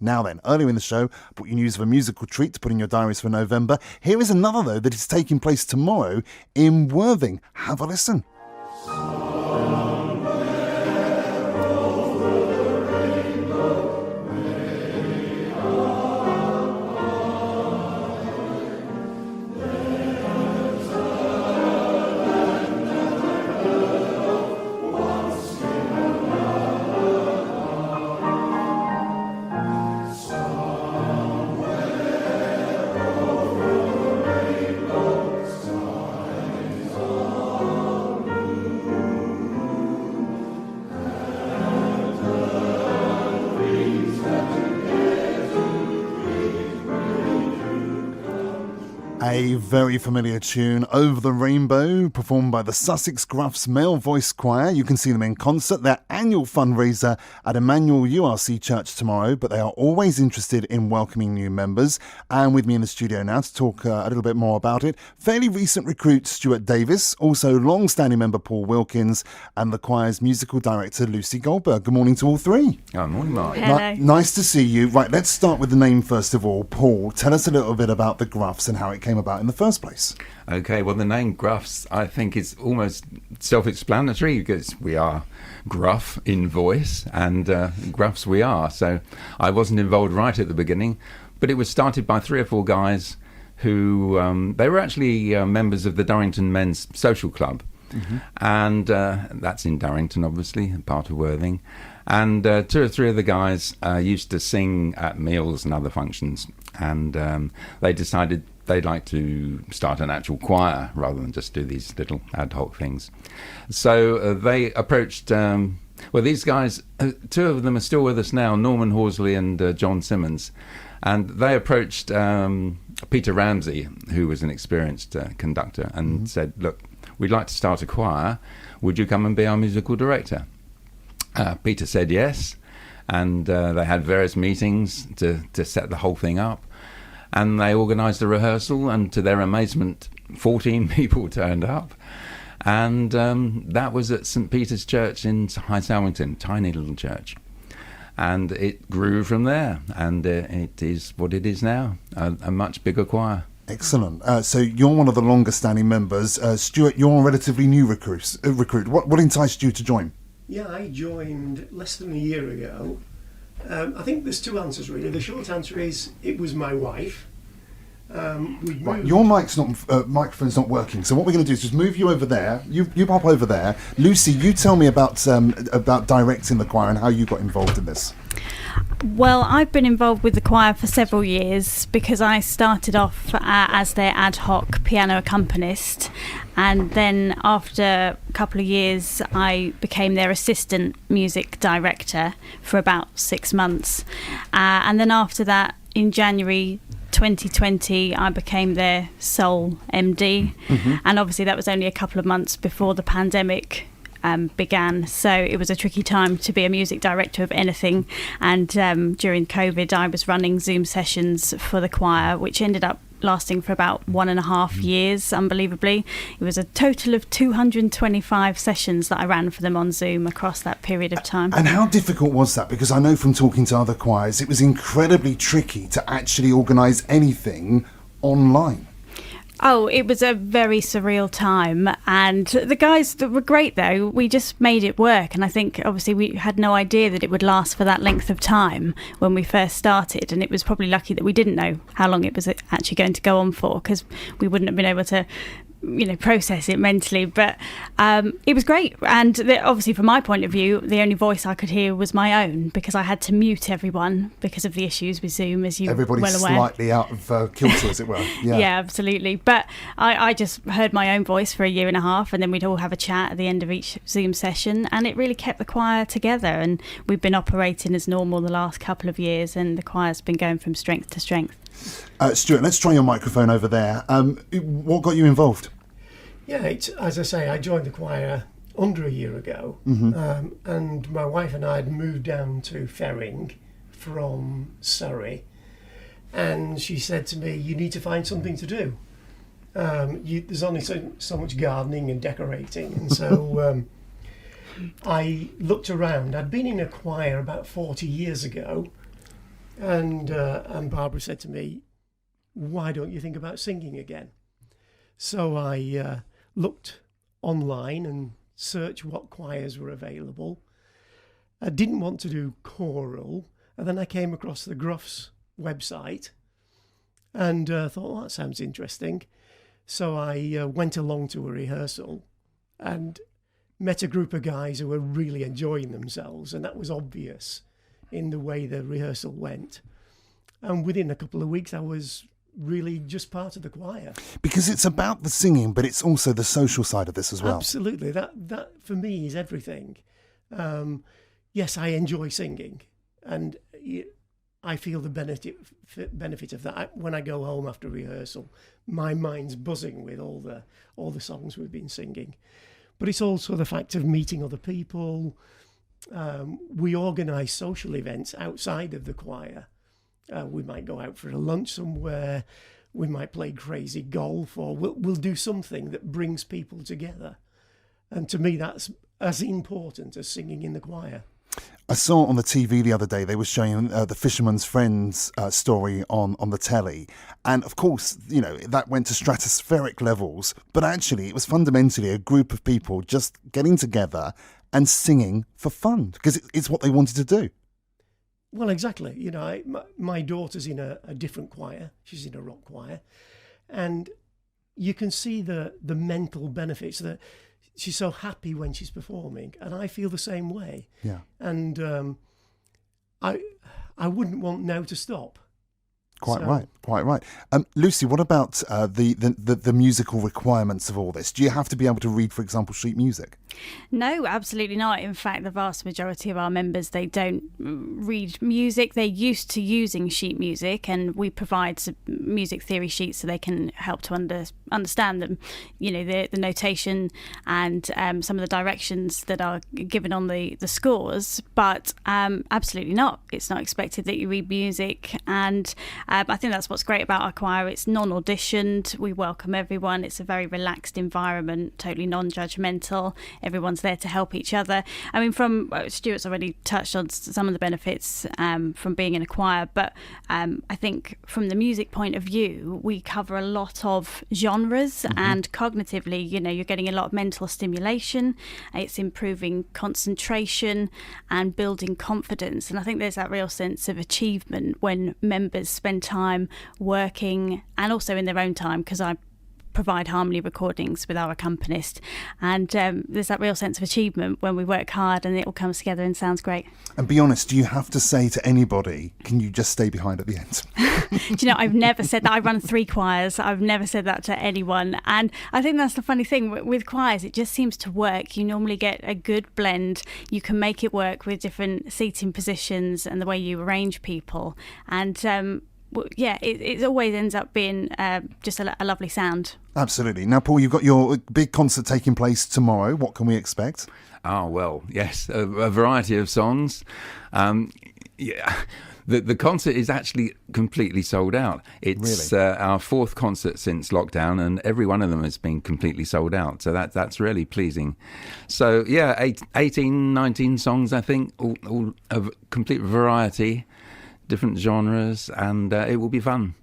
Now then, earlier in the show, I brought you news of a musical treat to put in your diaries for November. Here is another, though, that is taking place tomorrow in Worthing. Have a listen. A very familiar tune, Over the Rainbow, performed by the Sussex Gruffs male voice choir. You can see them in concert, their annual fundraiser at Emmanuel URC Church tomorrow, but they are always interested in welcoming new members. And with me in the studio now to talk a little bit more about it, fairly recent recruit Stuart Davis, also long-standing member Paul Wilkins, and the choir's musical director Lucy Goldberg. Good morning to all three. Good morning, Mark. Nice to see you. Right, let's start with the name first of all. Paul, tell us a little bit about the Gruffs and how it came about in the first place. Okay, well, the name Gruffs, I think, is almost self-explanatory because we are gruff in voice and Gruffs we are. So I wasn't involved right at the beginning, but it was started by 3 or 4 guys who, they were actually members of the Durrington Men's Social Club. Mm-hmm. And that's in Durrington, obviously, part of Worthing. And 2 or 3 of the guys used to sing at meals and other functions. And they decided they'd like to start an actual choir rather than just do these little ad hoc things. So they approached, these guys, 2 of them are still with us now, Norman Horsley and John Simmons. And they approached Peter Ramsey, who was an experienced conductor, and said, look, we'd like to start a choir. Would you come and be our musical director? Peter said yes. And they had various meetings to set the whole thing up. And they organised a rehearsal, and to their amazement, 14 people turned up. And that was at St Peter's Church in High Salmington, tiny little church. And it grew from there, and it is what it is now, a much bigger choir. Excellent. So you're one of the longest standing members. Stuart, you're a relatively new recruit. What enticed you to join? Yeah, I joined less than a year ago. I think there's 2 answers really. The short answer is it was my wife. Right, your microphone's not working. So what we're going to do is just move you over there. You pop over there. Lucy, you tell me about directing the choir and how you got involved in this. Well, I've been involved with the choir for several years because I started off as their ad hoc piano accompanist, and then after a couple of years I became their assistant music director for about 6 months, and then after that, in January 2020, I became their sole MD, and obviously that was only a couple of months before the pandemic began, so it was a tricky time to be a music director of anything. And during COVID I was running Zoom sessions for the choir, which ended up lasting for about 1.5 years, unbelievably. It was a total of 225 sessions that I ran for them on Zoom across that period of time. And how difficult was that? Because I know from talking to other choirs, it was incredibly tricky to actually organise anything online. Oh, it was a very surreal time, and the guys that were great though, we just made it work. And I think obviously we had no idea that it would last for that length of time when we first started, and it was probably lucky that we didn't know how long it was actually going to go on for, because we wouldn't have been able to process it mentally. But it was great, and obviously from my point of view, the only voice I could hear was my own, because I had to mute everyone because of the issues with Zoom, as you're well aware. Everybody's slightly out of kilter, as it were. Yeah, absolutely. But I just heard my own voice for 1.5 years, and then we'd all have a chat at the end of each Zoom session, and it really kept the choir together. And we've been operating as normal the last couple of years, and the choir's been going from strength to strength. Stuart, let's try your microphone over there. What got you involved? Yeah, as I say, I joined the choir under 1 year ago, and my wife and I had moved down to Ferring from Surrey, and she said to me, you need to find something to do. There's only so much gardening and decorating, and so I looked around. I'd been in a choir about 40 years ago, And Barbara said to me, why don't you think about singing again? So I looked online and searched what choirs were available. I didn't want to do choral, and then I came across the Gruffs website and thought, well, that sounds interesting. So I went along to a rehearsal and met a group of guys who were really enjoying themselves, and that was obvious in the way the rehearsal went. And within a couple of weeks, I was really just part of the choir. Because it's about the singing, but it's also the social side of this as well. Absolutely. That for me is everything. Yes, I enjoy singing, and I feel the benefit of that. When I go home after rehearsal, my mind's buzzing with all the songs we've been singing. But it's also the fact of meeting other people. We organise social events outside of the choir. We might go out for a lunch somewhere. We might play crazy golf, or we'll do something that brings people together. And to me, that's as important as singing in the choir. I saw on the TV the other day, they were showing the Fisherman's Friends story on the telly. And of course, you know, that went to stratospheric levels. But actually, it was fundamentally a group of people just getting together and singing for fun, because it's what they wanted to do. Well, exactly. You know, my daughter's in a different choir. She's in a rock choir. And you can see the mental benefits that she's so happy when she's performing. And I feel the same way. Yeah. And I wouldn't want now to stop. Quite right. Lucy, what about the musical requirements of all this? Do you have to be able to read, for example, sheet music? No, absolutely not. In fact, the vast majority of our members, they don't read music. They're used to using sheet music, and we provide some music theory sheets so they can help to understand them, you know, the notation and some of the directions that are given on the scores. But absolutely not. It's not expected that you read music. And I think that's what's great about our choir. It's non-auditioned. We welcome everyone. It's a very relaxed environment, totally non-judgmental. Everyone's there to help each other. I mean, Stuart's already touched on some of the benefits from being in a choir, but I think from the music point of view, we cover a lot of genres, and cognitively, you know, you're getting a lot of mental stimulation. It's improving concentration and building confidence. And I think there's that real sense of achievement when members spend time working, and also in their own time, because I provide harmony recordings with our accompanist, and there's that real sense of achievement when we work hard and it all comes together and sounds great. And be honest, do you have to say to anybody, can you just stay behind at the end? Do you know, I've never said that. I run 3 choirs. I've never said that to anyone, and I think that's the funny thing with choirs. It just seems to work. You normally get a good blend. You can make it work with different seating positions and the way you arrange people, and it always ends up being just a lovely sound. Absolutely. Now, Paul, you've got your big concert taking place tomorrow. What can we expect? Oh, well, yes, a variety of songs. The concert is actually completely sold out. It's really? Our 4th concert since lockdown, and every one of them has been completely sold out. So that's really pleasing. So, 18, 19 songs, I think, all of complete variety, different genres, and it will be fun.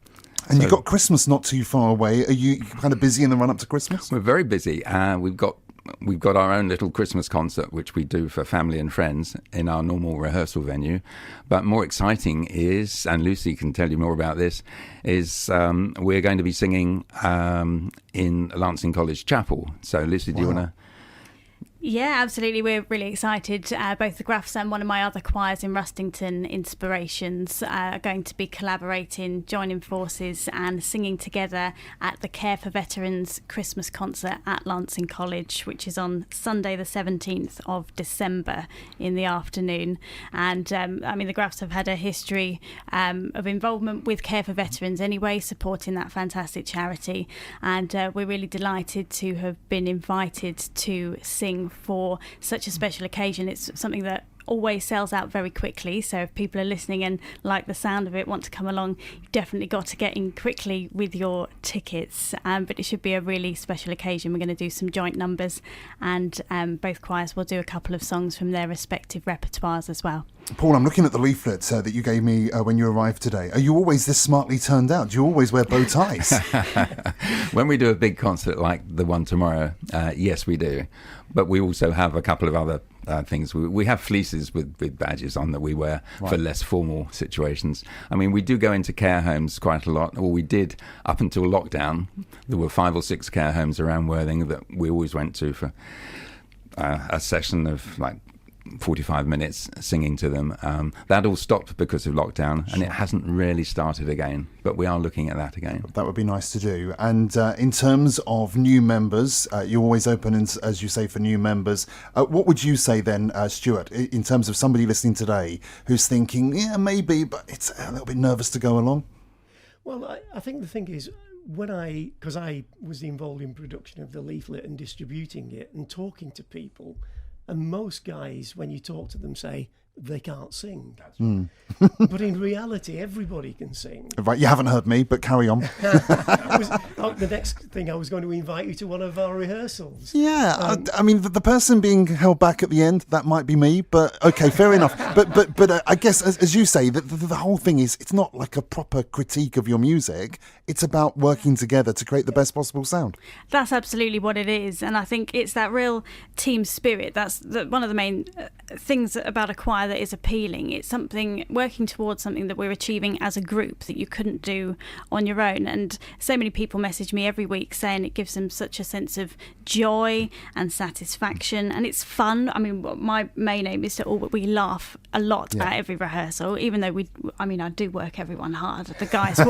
And you've got Christmas not too far away. Are you kind of busy in the run-up to Christmas? We're very busy. We've got our own little Christmas concert, which we do for family and friends in our normal rehearsal venue. But more exciting is, and Lucy can tell you more about this, is we're going to be singing in Lancing College Chapel. So, Lucy, do you want to... Yeah, absolutely. We're really excited. Both the Gruffs and one of my other choirs in Rustington, Inspirations, are going to be collaborating, joining forces and singing together at the Care for Veterans Christmas concert at Lancing College, which is on Sunday the 17th of December in the afternoon. And the Gruffs have had a history of involvement with Care for Veterans anyway, supporting that fantastic charity. And we're really delighted to have been invited to sing for such a special occasion. It's something that always sells out very quickly, so if people are listening and like the sound of it, want to come along, you've definitely got to get in quickly with your tickets, but it should be a really special occasion. We're going to do some joint numbers, and both choirs will do a couple of songs from their respective repertoires as well. Paul, I'm looking at the leaflet that you gave me when you arrived today. Are you always this smartly turned out? Do you always wear bow ties? When we do a big concert like the one tomorrow, yes, we do. But we also have a couple of other things. We have fleeces with badges on that we wear for less formal situations. I mean, we do go into care homes quite a lot, or we did up until lockdown. There were 5 or 6 care homes around Worthing that we always went to for a session of like 45 minutes singing to them. That all stopped because of lockdown, and it hasn't really started again, but we are looking at that again. That would be nice to do. And in terms of new members, you're always open, as you say, for new members. What would you say then, Stuart, in terms of somebody listening today who's thinking, yeah, maybe, but it's a little bit nervous to go along? Well, I think the thing is, because I was involved in production of the leaflet and distributing it and talking to people, and most guys, when you talk to them, say they can't sing. But in reality, everybody can sing. Right, you haven't heard me, but carry on. The next thing, I was going to invite you to one of our rehearsals. Yeah, I mean, the person being held back at the end, that might be me, but okay, fair enough. But I guess, as you say, the whole thing is, it's not like a proper critique of your music. It's about working together to create the best possible sound. That's absolutely what it is, and I think it's that real team spirit. That's one of the main things about a choir that is appealing. It's something, working towards something that we're achieving as a group that you couldn't do on your own. And so many people message me every week saying it gives them such a sense of joy and satisfaction, and it's fun. I mean, my main aim is we laugh a lot at every rehearsal, even though I do work everyone hard. The guys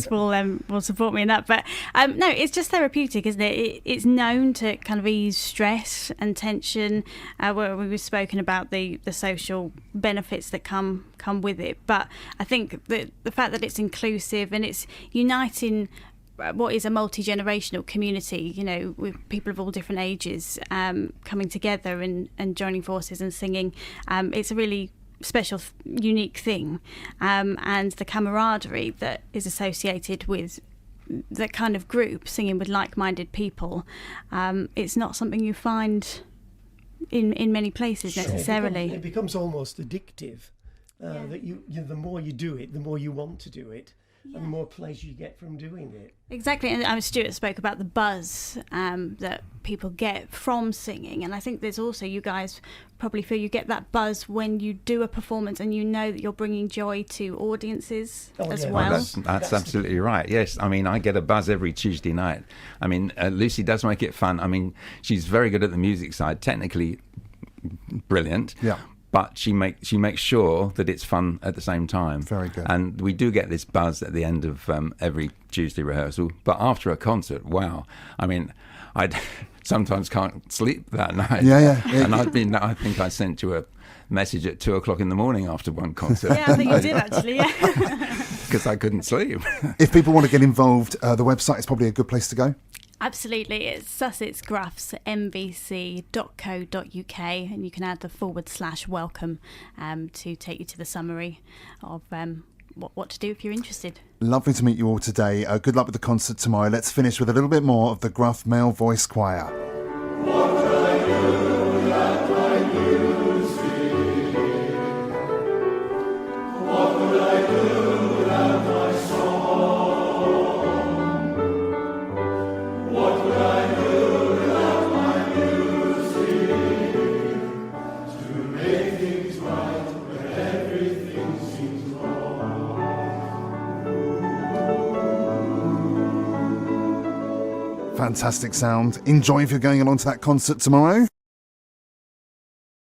will support me in that, but no, it's just therapeutic, isn't it? It's known to kind of ease stress and tension, where we've spoken about the social benefits that come with it. But I think the fact that it's inclusive and it's uniting what is a multi-generational community, with people of all different ages coming together and joining forces and singing, it's a really special, unique thing, and the camaraderie that is associated with that kind of group singing with like-minded people, it's not something you find in many places necessarily. It becomes almost addictive. That the more you do it, the more you want to do it, and the more pleasure you get from doing it. Exactly, and Stuart spoke about the buzz that people get from singing, and I think there's also, you guys probably feel you get that buzz when you do a performance and you know that you're bringing joy to audiences as well. That's absolutely right. Yes, I mean, I get a buzz every Tuesday night. I mean, Lucy does make it fun. I mean, she's very good at the music side, technically brilliant. Yeah. But she makes sure that it's fun at the same time. Very good. And we do get this buzz at the end of every Tuesday rehearsal. But after a concert, wow! I mean, I sometimes can't sleep that night. Yeah. And I think I sent you a message at 2:00 in the morning after one concert. Yeah, I think you did actually. Yeah. Because I couldn't sleep. If people want to get involved, the website is probably a good place to go. Absolutely, it's Sussex Gruffs MVC.co.uk, and you can add the /welcome to take you to the summary of what to do if you're interested. Lovely to meet you all today. Good luck with the concert tomorrow. Let's finish with a little bit more of the Gruff Male Voice Choir. What could I do that my music? What could I do that my song? What could I do that my music? To make things right when everything seems wrong. Fantastic sound. Enjoy if you're going along to that concert tomorrow.